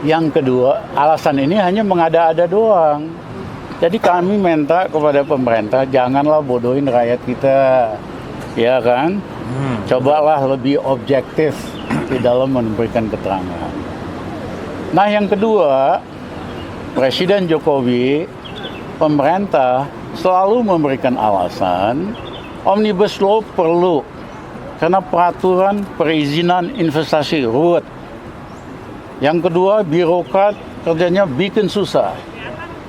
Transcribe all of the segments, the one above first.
Yang kedua, alasan ini hanya mengada-ada doang. Jadi kami minta kepada pemerintah, janganlah bodohin rakyat kita, ya kan? Cobalah lebih objektif di dalam memberikan keterangan. Nah, yang kedua, Presiden Jokowi, pemerintah selalu memberikan alasan Omnibus Law perlu karena peraturan perizinan investasi ruwet. Yang kedua, birokrat kerjanya bikin susah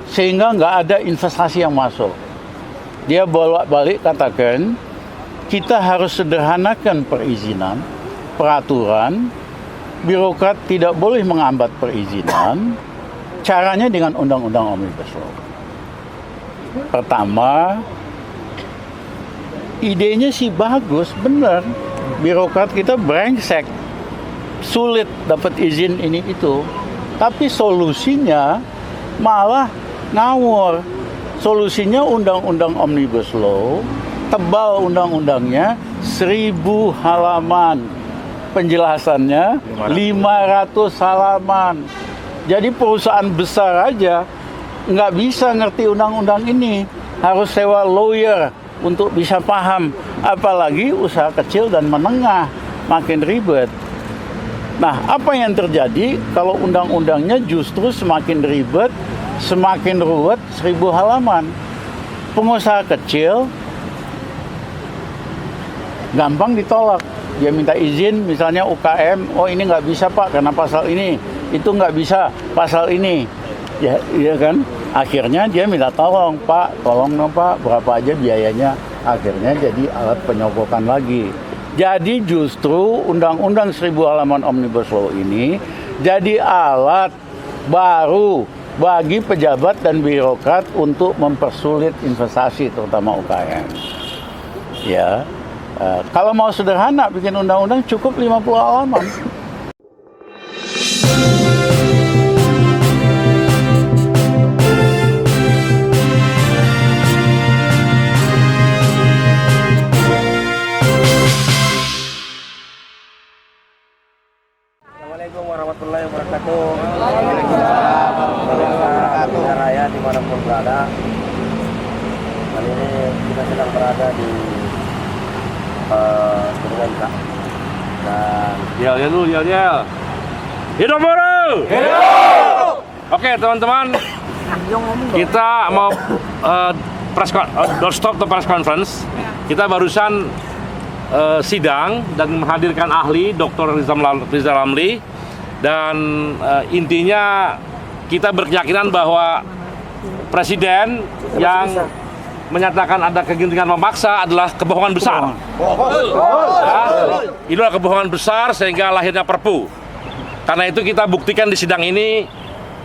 sehingga nggak ada investasi yang masuk. Dia bolak-balik katakan kita harus sederhanakan perizinan, peraturan, birokrat tidak boleh menghambat perizinan. Caranya dengan undang-undang Omnibus Law. Pertama, idenya sih bagus, benar. Birokrat kita brengsek, sulit dapat izin ini itu. Tapi solusinya malah ngawur. Solusinya undang-undang Omnibus Law, tebal undang-undangnya 1000 halaman. Penjelasannya 500 halaman. Jadi perusahaan besar aja nggak bisa ngerti undang-undang ini. Harus sewa lawyer untuk bisa paham. Apalagi usaha kecil dan menengah, makin ribet. Nah, apa yang terjadi kalau undang-undangnya justru semakin ribet, semakin ruwet, 1000 halaman. Pengusaha kecil gampang ditolak. Dia minta izin, misalnya UKM, oh ini nggak bisa Pak karena pasal ini, itu nggak bisa pasal ini, ya kan? Akhirnya dia minta tolong Pak, tolong dong Pak, berapa aja biayanya? Akhirnya jadi alat penyogokan lagi. Jadi justru undang-undang 1000 halaman Omnibus Law ini jadi alat baru bagi pejabat dan birokrat untuk mempersulit investasi, terutama UKM. Ya. Kalau mau sederhana bikin undang-undang cukup 50 halaman. Assalamualaikum warahmatullahi wabarakatuh. Waalaikumsalam raya dimanapun berada. Kali ini kita sedang berada di Gedung MK. Dan Yel. Hidup buruh! Hidup! Oke teman-teman, kita mau doorstop to press conference. Kita barusan sidang dan menghadirkan ahli Dr. Rizal Ramli. Dan intinya kita berkeyakinan bahwa Presiden yang menyatakan ada kegentingan memaksa adalah kebohongan besar. Ya, ini adalah kebohongan besar sehingga lahirnya Perpu. Karena itu kita buktikan di sidang ini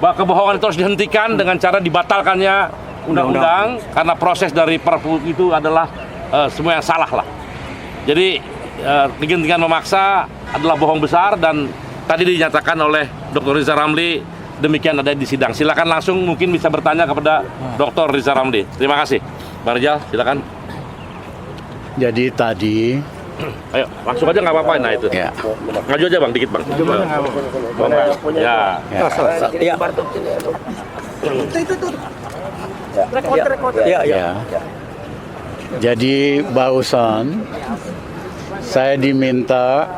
bahwa kebohongan itu harus dihentikan dengan cara dibatalkannya undang-undang karena proses dari Perpu itu adalah semua yang salah lah. Jadi kegentingan memaksa adalah bohong besar dan tadi dinyatakan oleh Dr. Rizal Ramli demikian ada di sidang. Silakan langsung mungkin bisa bertanya kepada Dr. Rizal Ramli. Terima kasih. Bang Rizal, silakan. Jadi tadi, ayo langsung aja nggak apa-apa. Nah itu. ya, Maju aja bang, dikit bang. Ya. ya. Jadi barusan saya diminta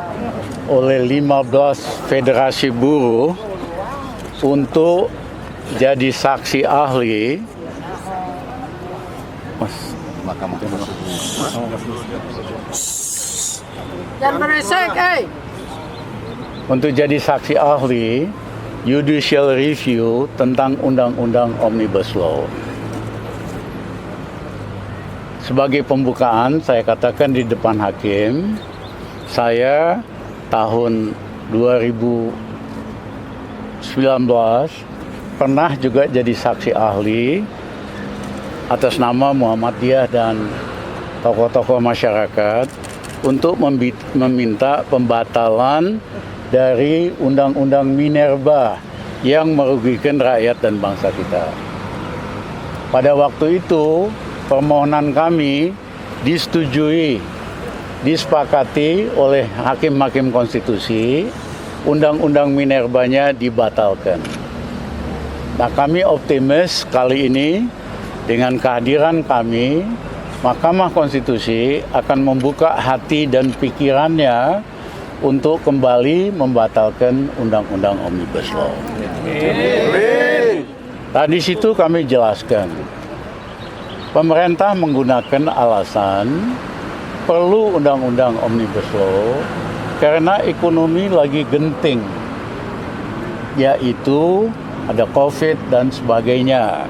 oleh 15 federasi buruh untuk jadi saksi ahli. Untuk jadi saksi ahli judicial review tentang undang-undang Omnibus Law. Sebagai pembukaan, saya katakan di depan hakim, saya tahun 2019 pernah juga jadi saksi ahli atas nama Muhammadiyah dan tokoh-tokoh masyarakat untuk meminta pembatalan dari Undang-Undang Minerba yang merugikan rakyat dan bangsa kita. Pada waktu itu, permohonan kami disetujui, disepakati oleh hakim-hakim konstitusi undang-undang Minervanya dibatalkan. Nah, kami optimis kali ini dengan kehadiran kami, Mahkamah Konstitusi akan membuka hati dan pikirannya untuk kembali membatalkan Undang-Undang Omnibus Law. Tadi situ kami jelaskan, pemerintah menggunakan alasan perlu Undang-Undang Omnibus Law karena ekonomi lagi genting, yaitu ada COVID dan sebagainya,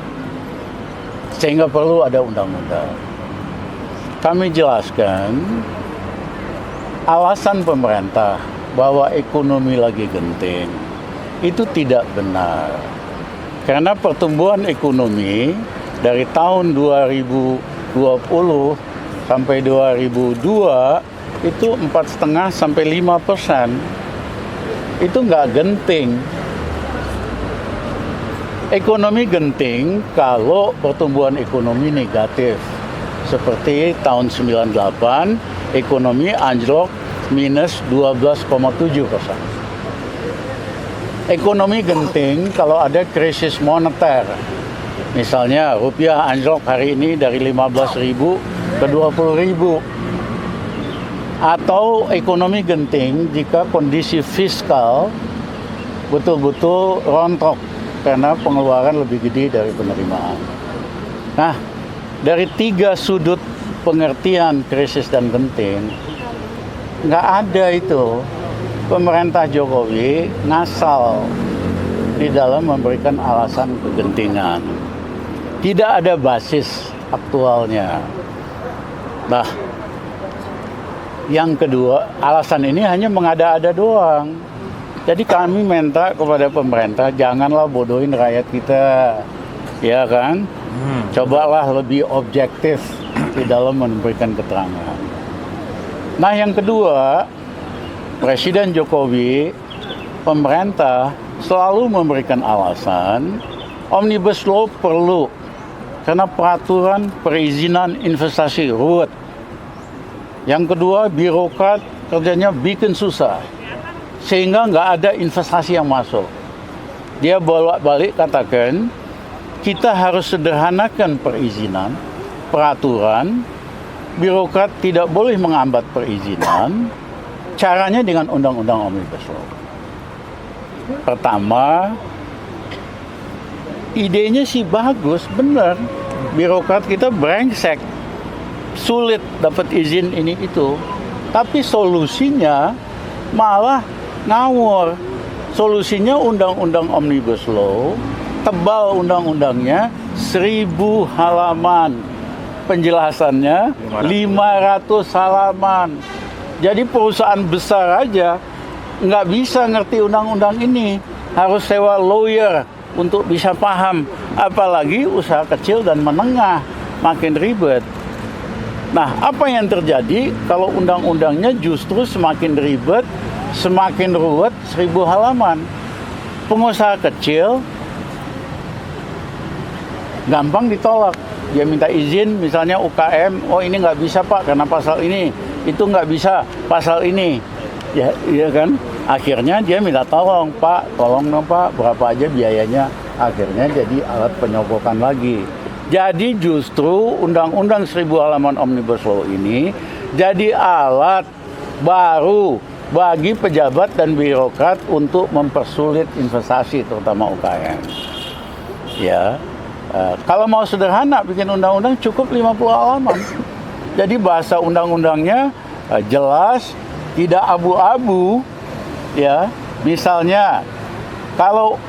sehingga perlu ada undang-undang. Kami jelaskan alasan pemerintah bahwa ekonomi lagi genting itu tidak benar. Karena pertumbuhan ekonomi dari tahun 2020 sampai 2002 itu 4,5 sampai 5%. Itu nggak genting. Ekonomi genting kalau pertumbuhan ekonomi negatif. Seperti tahun 98, ekonomi anjlok minus 12,7%. Ekonomi genting kalau ada krisis moneter. Misalnya rupiah anjlok hari ini dari 15.000 ke 20.000. Atau ekonomi genting jika kondisi fiskal betul-betul rontok karena pengeluaran lebih gede dari penerimaan. Nah, dari 3 sudut pengertian krisis dan genting, nggak ada itu pemerintah Jokowi ngasal di dalam memberikan alasan kegentingan. Tidak ada basis aktualnya. Nah, yang kedua, alasan ini hanya mengada-ada doang. Jadi kami minta kepada pemerintah, janganlah bodohin rakyat kita, ya kan? Cobalah lebih objektif di dalam memberikan keterangan. Nah, yang kedua, Presiden Jokowi, pemerintah selalu memberikan alasan Omnibus Law perlu karena peraturan perizinan investasi ruwet. Yang kedua, birokrat kerjanya bikin susah, sehingga nggak ada investasi yang masuk. Dia bolak-balik katakan, kita harus sederhanakan perizinan, peraturan, birokrat tidak boleh menghambat perizinan, caranya dengan Undang-Undang Omnibus Law. Pertama, idenya sih bagus, benar. Birokrat kita brengsek, sulit dapat izin ini itu. Tapi solusinya malah ngawur. Solusinya Undang-Undang Omnibus Law, tebal undang-undangnya 1.000 halaman. Penjelasannya 500 halaman. Jadi perusahaan besar aja nggak bisa ngerti undang-undang ini. Harus sewa lawyer untuk bisa paham. Apalagi usaha kecil dan menengah, makin ribet. Nah, apa yang terjadi kalau undang-undangnya justru semakin ribet, semakin ruwet, 1.000 halaman. Pengusaha kecil gampang ditolak. Dia minta izin, misalnya UKM, oh ini nggak bisa Pak karena pasal ini, itu nggak bisa pasal ini, ya kan? Akhirnya dia minta tolong Pak, tolong dong Pak, berapa aja biayanya? Akhirnya jadi alat penyogokan lagi. Jadi justru Undang-Undang 1.000 halaman Omnibus Law ini jadi alat baru bagi pejabat dan birokrat untuk mempersulit investasi, terutama UKM. Ya. Kalau mau sederhana bikin undang-undang cukup 50 halaman. Jadi bahasa undang-undangnya jelas, tidak abu-abu. Ya, misalnya kalau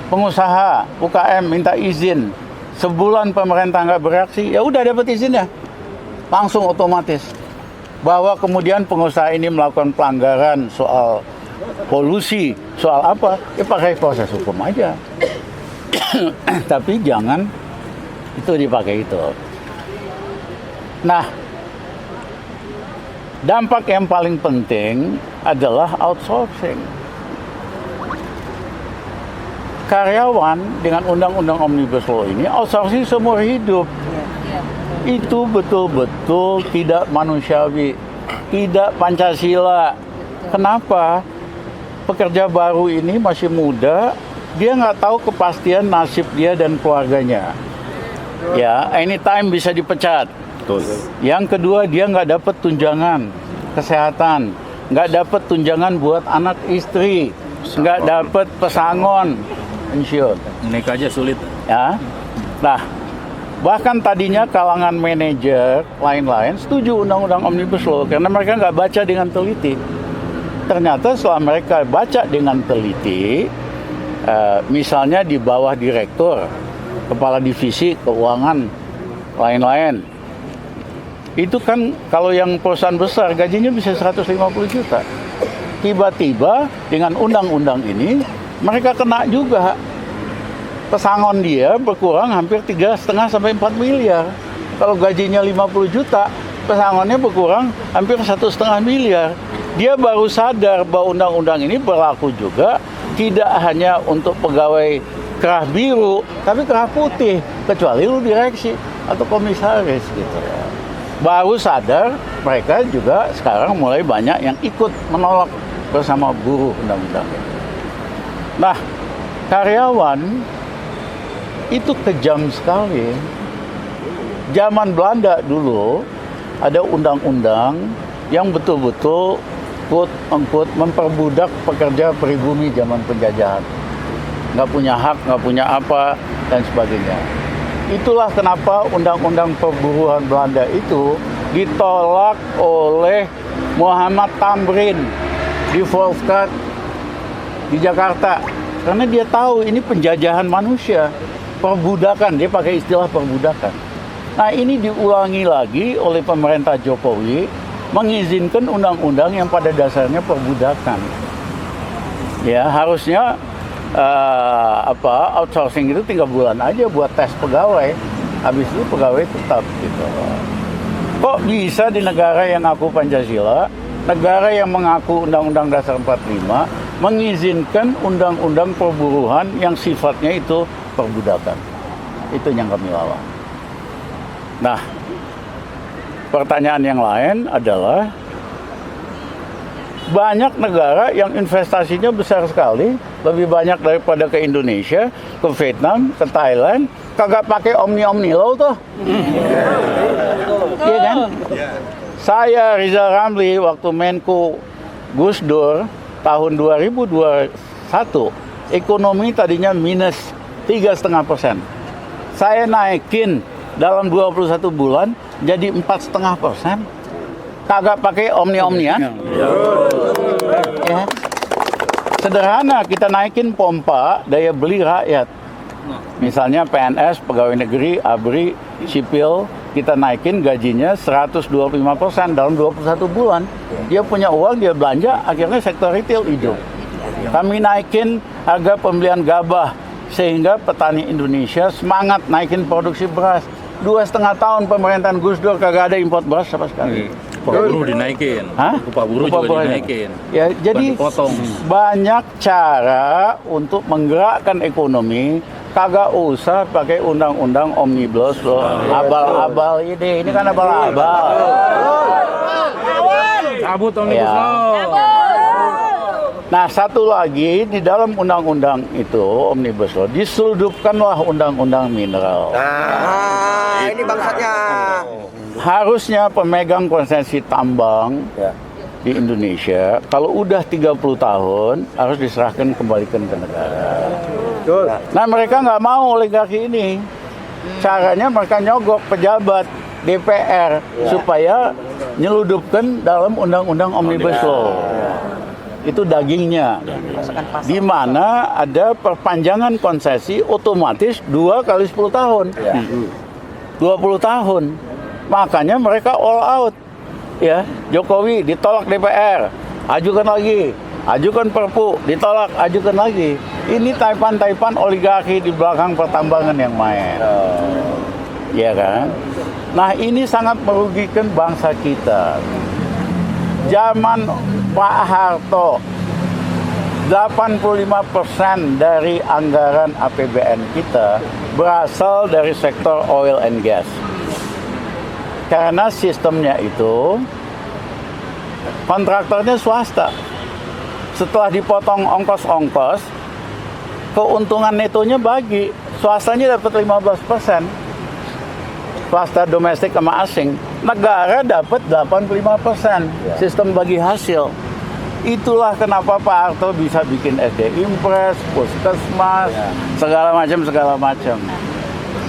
pengusaha UKM minta izin, sebulan pemerintah nggak bereaksi, ya udah dapat izinnya, langsung otomatis. Bahwa kemudian pengusaha ini melakukan pelanggaran soal polusi, soal apa, ya pakai proses hukum aja. Tapi jangan itu dipakai itu. Nah, dampak yang paling penting adalah outsourcing. Karyawan dengan Undang-Undang Omnibus Law ini outsourcing seumur hidup. Itu betul-betul tidak manusiawi, tidak Pancasila. Kenapa? pekerja baru ini masih muda, dia nggak tahu kepastian nasib dia dan keluarganya. Ya, anytime bisa dipecat. Betul. Yang kedua, dia nggak dapat tunjangan kesehatan, nggak dapat tunjangan buat anak istri, nggak dapat pesangon pensiun. Naik aja sulit. Ya, nah bahkan tadinya kalangan manajer lain-lain setuju undang-undang Omnibus Law karena mereka nggak baca dengan teliti. Ternyata setelah mereka baca dengan teliti, misalnya di bawah direktur, kepala divisi keuangan, lain-lain, itu kan kalau yang perusahaan besar gajinya bisa 150 juta. Tiba-tiba dengan undang-undang ini mereka kena juga. Pesangon dia berkurang hampir 3,5 sampai 4 miliar. Kalau gajinya 50 juta, pesangonnya berkurang hampir 1,5 miliar. Dia baru sadar bahwa undang-undang ini berlaku juga tidak hanya untuk pegawai kerah biru, tapi kerah putih, kecuali lu direksi atau komisaris gitu. Baru sadar mereka juga sekarang mulai banyak yang ikut menolak bersama buruh undang-undang ini. Nah, karyawan itu kejam sekali. Zaman Belanda dulu ada undang-undang yang betul-betul quote-unquote memperbudak pekerja pribumi zaman penjajahan. Nggak punya hak, nggak punya apa, dan sebagainya. Itulah kenapa undang-undang perburuan Belanda itu ditolak oleh Muhammad Tamrin di Volkskrant di Jakarta. Karena dia tahu ini penjajahan manusia. Perbudakan, dia pakai istilah perbudakan. Nah, ini diulangi lagi oleh pemerintah Jokowi mengizinkan undang-undang yang pada dasarnya perbudakan. Ya, harusnya outsourcing itu 3 bulan aja buat tes pegawai. Habis itu pegawai tetap gitu. Kok bisa di negara yang ngaku Pancasila, negara yang mengaku Undang-Undang Dasar 45 mengizinkan undang-undang perburuhan yang sifatnya itu perbudakan. Itu yang kami lawan. Nah, pertanyaan yang lain adalah banyak negara yang investasinya besar sekali, lebih banyak daripada ke Indonesia, ke Vietnam, ke Thailand, kagak pakai Omni Law tuh. Iya kan? Saya Rizal Ramli waktu Menko Gus Dur tahun 2021, ekonomi tadinya minus 3,5%. Saya naikin dalam 21 bulan jadi 4,5%. Kagak pakai omni-omnian. Ya. Sederhana, kita naikin pompa daya beli rakyat. Misalnya PNS, pegawai negeri, ABRI, sipil, kita naikin gajinya 125% dalam 21 bulan. Dia punya uang, dia belanja, akhirnya sektor retail hidup. Kami naikin harga pembelian gabah sehingga petani Indonesia semangat naikin produksi beras. 2,5 tahun pemerintahan Gus Dur kagak ada import beras sama sekali. Upah buruh dinaikin. Hah? Upah buruh juga dinaikin. Ya, jadi Potong. banyak cara untuk menggerakkan ekonomi. Kagak usah pakai undang-undang Omnibus Law. Abal-abal ini kan abal-abal. Cabut Omnibus Ya. Law. Nah, satu lagi di dalam undang-undang itu Omnibus Law diseludupkanlah undang-undang mineral. Nah, ini bangsatnya. Harusnya pemegang konsesi tambang di Indonesia kalau udah 30 tahun harus diserahkan kembalikan ke negara. Nah, mereka nggak mau oligarki ini. Caranya mereka nyogok pejabat DPR supaya nyeludupkan dalam undang-undang Omnibus Law. Itu dagingnya, di mana ada perpanjangan konsesi otomatis 2 kali 10 tahun, 20 tahun. Makanya mereka all out. Ya, Jokowi ditolak DPR, ajukan lagi, ajukan Perpu, ditolak, ajukan lagi. Ini taipan-taipan oligarki di belakang pertambangan yang main. Ya kan? Nah, ini sangat merugikan bangsa kita. Zaman Pak Harto, 85% dari anggaran APBN kita berasal dari sektor oil and gas. Karena sistemnya itu kontraktornya swasta. setelah dipotong ongkos-ongkos, keuntungan netonya bagi swastanya dapat 15%. Swasta domestik sama asing, negara dapat 85%. Sistem bagi hasil. Itulah kenapa Pak Harto bisa bikin SD Impres, Puskesmas, segala macam.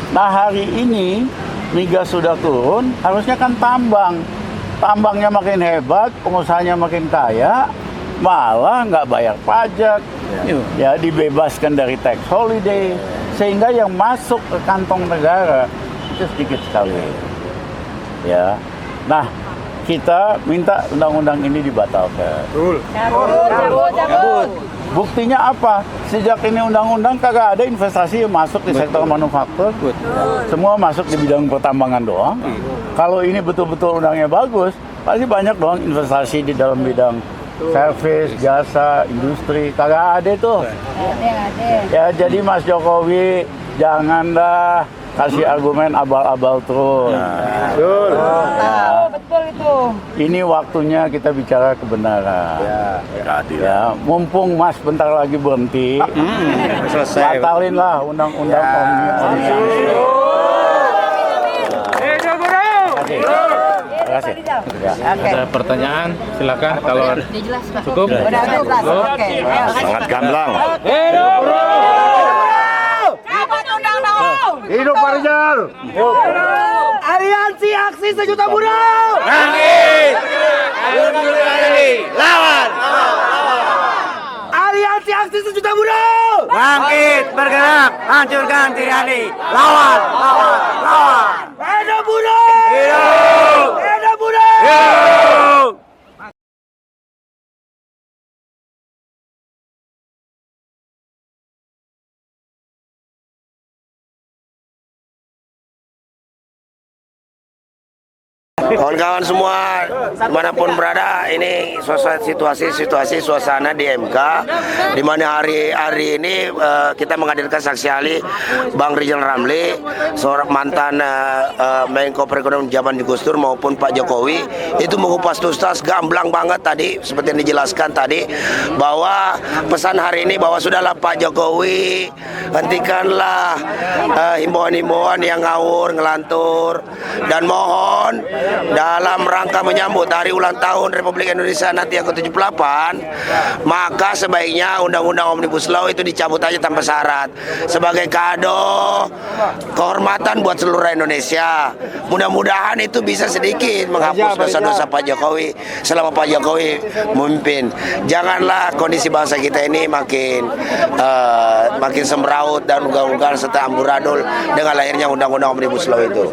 Nah hari ini migas sudah turun, harusnya kan tambangnya makin hebat, pengusahanya makin kaya, malah nggak bayar pajak, ya dibebaskan dari tax holiday, sehingga yang masuk ke kantong negara itu sedikit sekali. Ya, nah kita minta undang-undang ini dibatalkan. Cabut. Buktinya apa? Sejak ini undang-undang kagak ada investasi yang masuk di sektor manufaktur. Semua masuk di bidang pertambangan doang. Kalau ini betul-betul undangnya bagus, pasti banyak dong investasi di dalam bidang servis, jasa, industri. Kagak ada tuh. Ya jadi Mas Jokowi janganlah kasih argumen abal-abal terus. Betul itu. Ini waktunya kita bicara kebenaran. Ya, mumpung Mas bentar lagi berhenti, batalinlah undang-undang Omnibus. Terima kasih. Ya. Ada pertanyaan? Silakan. Kalau cukup. Sangat gamblang. Hidup Pak Rizal! Aliansi Aksi Sejuta Buruh! Bangkit! Lawan! Aliansi Aksi Sejuta Buruh! Bangkit! Bergerak! Hancurkan tirani! Lawan! Hidup buruh! Hidup! Hidup buruh! Hidup! Kawan-kawan semua dimanapun berada, ini suasana di MK, di mana hari ini kita menghadirkan saksi ahli Bang Rizal Ramli, seorang mantan Menko Perekonomian zaman Gus Dur maupun Pak Jokowi. Itu mengupas tuntas gamblang banget tadi, seperti yang dijelaskan tadi, bahwa pesan hari ini bahwa sudahlah Pak Jokowi, hentikanlah himbauan-himbauan yang ngawur, ngelantur, dan mohon dalam rangka menyambut hari ulang tahun Republik Indonesia nanti yang ke-78, maka sebaiknya Undang-Undang Omnibus Law itu dicabut aja tanpa syarat sebagai kado kehormatan buat seluruh Indonesia. Mudah-mudahan itu bisa sedikit menghapus dosa-dosa Pak Jokowi selama Pak Jokowi memimpin. Janganlah kondisi bangsa kita ini makin semraut dan ugal-ugal serta amburadul dengan lahirnya Undang-Undang Omnibus Law itu.